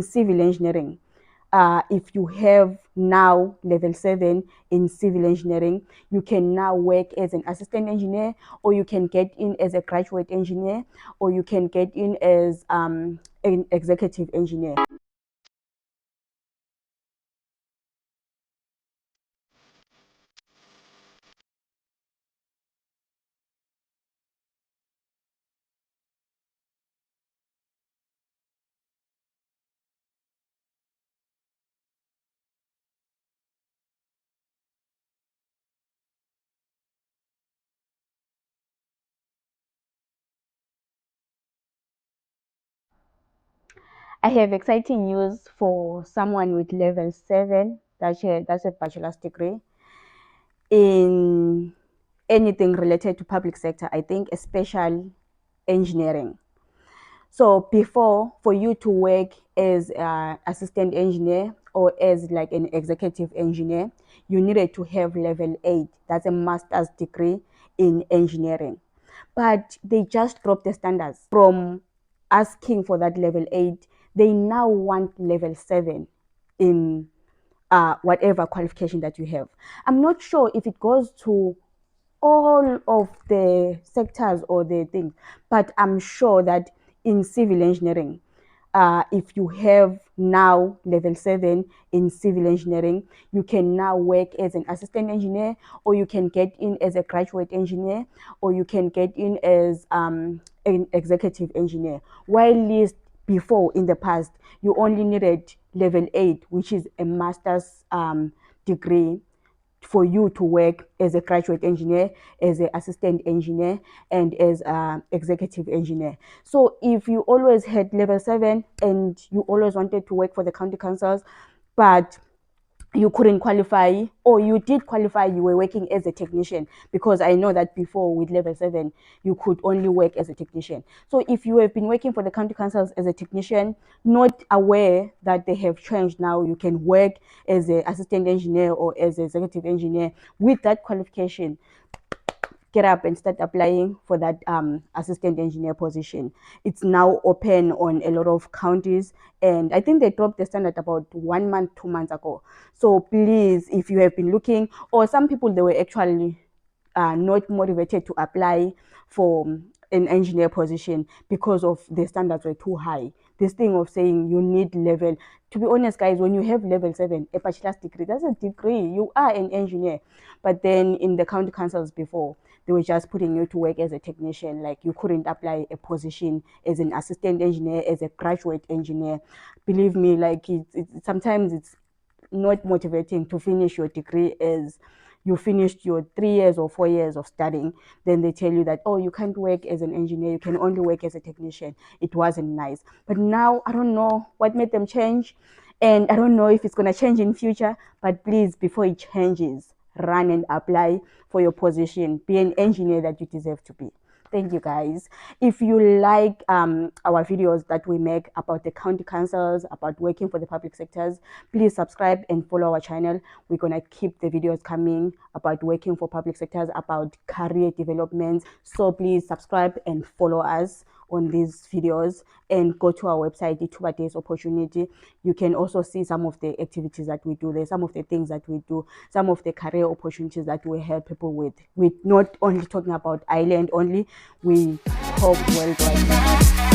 civil engineering, if you have now level 7 in civil engineering, you can now work as an assistant engineer, or you can get in as a graduate engineer, or you can get in as an executive engineer. I have exciting news for someone with level 7. That's a bachelor's degree in anything related to public sector, I think, especially engineering. So before, for you to work as an assistant engineer or as like an executive engineer, you needed to have level 8. That's a master's degree in engineering. But they just dropped the standards from asking for that level 8. They now want level 7 in whatever qualification that you have. I'm not sure if it goes to all of the sectors or the things, but I'm sure that in civil engineering, if you have now level 7 in civil engineering, you can now work as an assistant engineer, or you can get in as a graduate engineer, or you can get in as an executive engineer. While least before, in the past, you only needed level 8, which is a master's degree, for you to work as a graduate engineer, as an assistant engineer, and as an executive engineer. So if you always had level 7 and you always wanted to work for the county councils, but you couldn't qualify, or you did qualify, you were working as a technician, because I know that before with level 7 you could only work as a technician. So if you have been working for the county councils as a technician, not aware that they have changed, now you can work as an assistant engineer or as an executive engineer with that qualification, get up and start applying for that assistant engineer position. It's now open on a lot of counties, and I think they dropped the standard about 1 month, 2 months ago. So please, if you have been looking, or some people, they were actually not motivated to apply for an engineer position because of the standards were too high. This thing of saying you need level, to be honest, guys, when you have level 7, a bachelor's degree, that's a degree. You are an engineer. But then in the county councils before, they were just putting you to work as a technician. Like, you couldn't apply a position as an assistant engineer, as a graduate engineer. Believe me, like, sometimes it's not motivating to finish your degree as you finished your 3 years or 4 years of studying. Then they tell you that, oh, you can't work as an engineer, you can only work as a technician. It wasn't nice. But now, I don't know what made them change, and I don't know if it's going to change in future. But please, before it changes, run and apply for your position. Be an engineer that you deserve to be. Thank you, guys. If you like our videos that we make about the county councils, about working for the public sectors, please subscribe and follow our channel. We're going to keep the videos coming about working for public sectors, about career development. So please subscribe and follow us on these videos, and go to our website, Ithuba Days Opportunity. You can also see some of the activities that we do there, some of the things that we do, some of the career opportunities that we help people with. We're not only talking about Ireland only, we help worldwide.